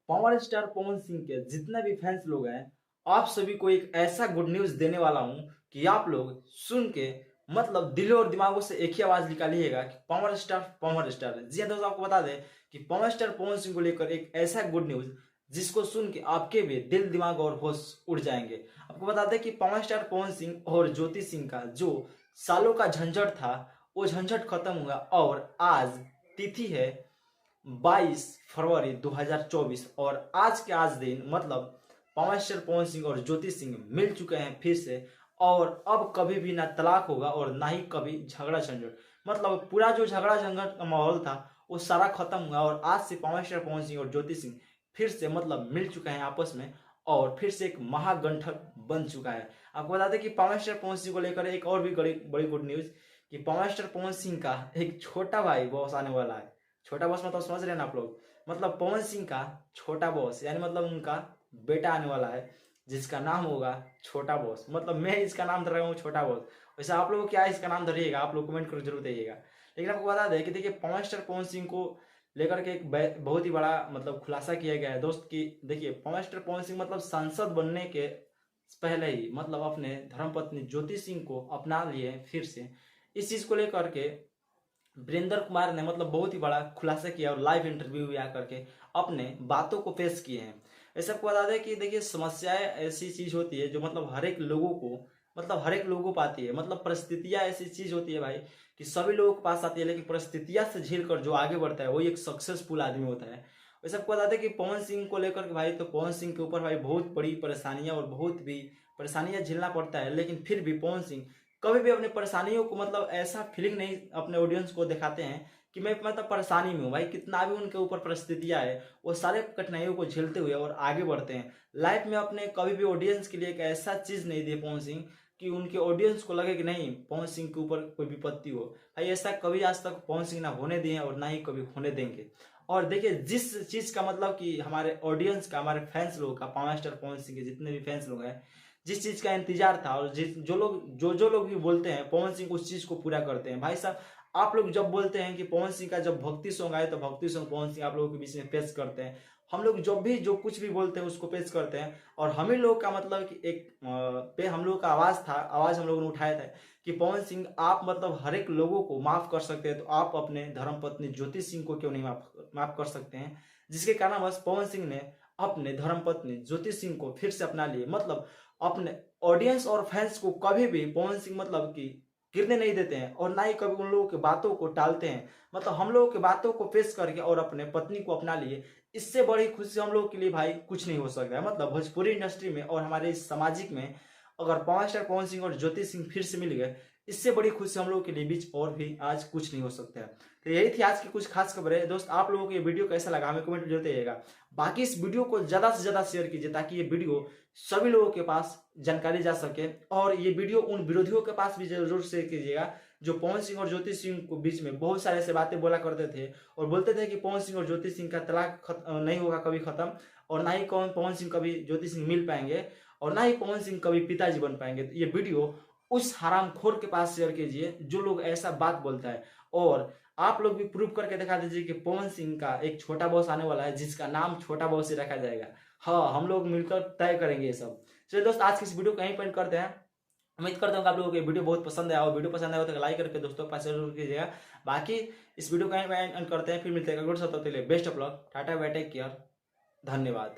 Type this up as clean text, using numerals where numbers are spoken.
Power star Pawan Singh के जितने भी फैंस लोग हैं, आप सभी को एक ऐसा गुड न्यूज देने वाला हूं कि आप लोग सुन के मतलब दिलों और दिमागों से एक ही आवाज निकालिएगा कि पावर स्टार। जी हाँ दोस्तों, आपको बता दें कि पावर स्टार पवन सिंह को लेकर एक ऐसा गुड न्यूज जिसको सुन के आपके भी दिल दिमाग और होश उड़ जाएंगे। आपको बता दें कि पावर स्टार पवन सिंह और ज्योति सिंह का जो सालों का झंझट था वो झंझट खत्म हुआ और आज तिथि है 22 फरवरी 2024 और आज के आज दिन मतलब पावर स्टार पवन सिंह और ज्योति सिंह मिल चुके हैं फिर से। और अब कभी भी ना तलाक होगा और ना ही कभी झगड़ा झंझट, मतलब पूरा जो झगड़ा झंझट का माहौल था वो सारा खत्म हुआ और आज से पावर स्टार पवन सिंह और ज्योति सिंह फिर से मतलब मिल चुके हैं आपस में और फिर से एक महागंठन बन चुका है। आपको बता दें कि पावर स्टार पवन सिंह को लेकर एक और भी बड़ी गुड न्यूज कि पावर स्टार पवन सिंह का एक छोटा भाई बॉस आने वाला है। छोटा बॉस मतलब समझ रहे हैं ना आप लोग, मतलब पवन सिंह का छोटा बॉस यानी मतलब उनका बेटा आने वाला है जिसका नाम होगा छोटा बॉस। मतलब मैं इसका नाम धर रहा हूँ छोटा बॉस, वैसे आप लोग क्या इसका नाम धरिएगा, आप लोग कमेंट कर जरूर दीजिएगा। लेकिन आपको बता दें कि देखिए पावर स्टार पवन सिंह को लेकर के एक बहुत ही बड़ा मतलब खुलासा किया गया है दोस्त की। देखिए पावर स्टार पवन सिंह मतलब सांसद बनने के पहले ही मतलब अपने धर्मपत्नी ज्योति सिंह को अपना लिए फिर से। इस चीज को लेकर के वीरेंद्र कुमार ने मतलब बहुत ही बड़ा खुलासा किया और लाइव इंटरव्यू भी आकर के अपने बातों को पेश किए हैं। ऐसा आपको बता दें कि देखिए समस्याएं ऐसी चीज होती है जो मतलब हर एक लोगों को आती है। मतलब परिस्थितियां ऐसी चीज होती है भाई कि सभी लोगों के पास आती है, लेकिन परिस्थितियां से झेल कर जो आगे बढ़ता है वही एक सक्सेसफुल आदमी होता है। वैसे आपको बता दें कि पवन सिंह को लेकर के भाई, तो पवन सिंह के ऊपर भाई बहुत बड़ी परेशानियां और बहुत भी परेशानियां झेलना पड़ता है, लेकिन फिर भी पवन सिंह कभी भी अपनी परेशानियों को मतलब ऐसा फीलिंग नहीं अपने ऑडियंस को दिखाते हैं कि मैं मतलब परेशानी में हूँ। भाई कितना भी उनके ऊपर परिस्थितियां है वो सारे कठिनाइयों को झेलते हुए और आगे बढ़ते हैं लाइफ में। अपने कभी भी ऑडियंस के लिए एक ऐसा चीज नहीं दिए पवन सिंह कि उनके ऑडियंस को लगे कि नहीं पवन सिंह के ऊपर कोई विपत्ति हो। भाई ऐसा कभी आज तक पवन सिंह ना होने दिए और ना ही कभी होने देंगे। और देखिए जिस चीज का मतलब कि हमारे ऑडियंस का, हमारे फैंस लोगों का, पावर स्टार पवन सिंह के जितने भी फैंस लोग हैं, जिस चीज का इंतजार था और जिस जो लोग भी बोलते हैं पवन सिंह उस चीज को पूरा करते हैं। भाई साहब आप लोग जब बोलते हैं कि पवन सिंह का जब भक्ति सॉन्ग आए तो भक्ति सॉन्ग पवन सिंह आप लोगों के बीच में पेश करते हैं। हम लोग जब भी जो कुछ भी बोलते हैं उसको पेश करते हैं और हम ही लोग का मतलब कि एक पे हम लोग का आवाज था, आवाज हम लोगों ने उठाया था कि पवन सिंह आप मतलब हर एक लोगों को माफ कर सकते हैं तो आप अपने धर्मपत्नी ज्योति सिंह को क्यों नहीं माफ कर सकते हैं। जिसके कारण बस पवन सिंह ने अपने धर्मपत्नी ज्योति सिंह को फिर से अपना लिए। मतलब अपने ऑडियंस और फैंस को कभी भी पवन सिंह मतलब कि गिरने नहीं देते हैं और ना ही कभी उन लोगों की बातों को टालते हैं। मतलब हम लोगों की बातों को पेश करके और अपने पत्नी को अपना लिए, इससे बड़ी खुशी हम लोगों के लिए भाई कुछ नहीं हो सकता है। मतलब भोजपुरी इंडस्ट्री में और हमारे इस सामाजिक में अगर पावर स्टार पवन सिंह और ज्योति सिंह फिर से मिल गए, इससे बड़ी खुशी हम लोगों के लिए बीच और भी आज कुछ नहीं हो सकता है। तो यही थी आज की कुछ खास खबरें दोस्त। आप लोगों को ये वीडियो कैसा लगा हमें कमेंट में जरूर बताइएगा। बाकी इस वीडियो को ज्यादा से ज्यादा शेयर कीजिए ताकि ये वीडियो सभी लोगों के पास जानकारी जा सके और ये वीडियो उन विरोधियों के पास भी जरूर शेयर कीजिएगा जो पवन सिंह और ज्योति सिंह को बीच में बहुत सारे ऐसे बातें बोला करते थे और बोलते थे कि पवन सिंह और ज्योति सिंह का तलाक नहीं होगा कभी खत्म और ना ही पवन सिंह कभी ज्योति सिंह मिल पाएंगे और ना ही पवन सिंह कभी पिताजी बन पाएंगे। तो ये वीडियो उस हरामखोर के पास शेयर कीजिए जो लोग ऐसा बात बोलता है और आप लोग भी प्रूव करके दिखा दीजिए कि पवन सिंह का एक छोटा बॉस आने वाला है जिसका नाम छोटा बॉस ही रखा जाएगा। हाँ हम लोग मिलकर तय करेंगे ये सब। चलिए दोस्त आज की इस वीडियो को यहीं पेंट करते हैं। उम्मीद करता हूँ आप लोगों को ये वीडियो बहुत पसंद आया और वीडियो पसंद आया तो लाइक करके दोस्तों के पास जरूर कीजिएगा। बाकी इस वीडियो को यहीं पेंट करते हैं, फिर मिलते हैं अगले सप्ताह के लिए। Best of luck, tata bye, take care, धन्यवाद।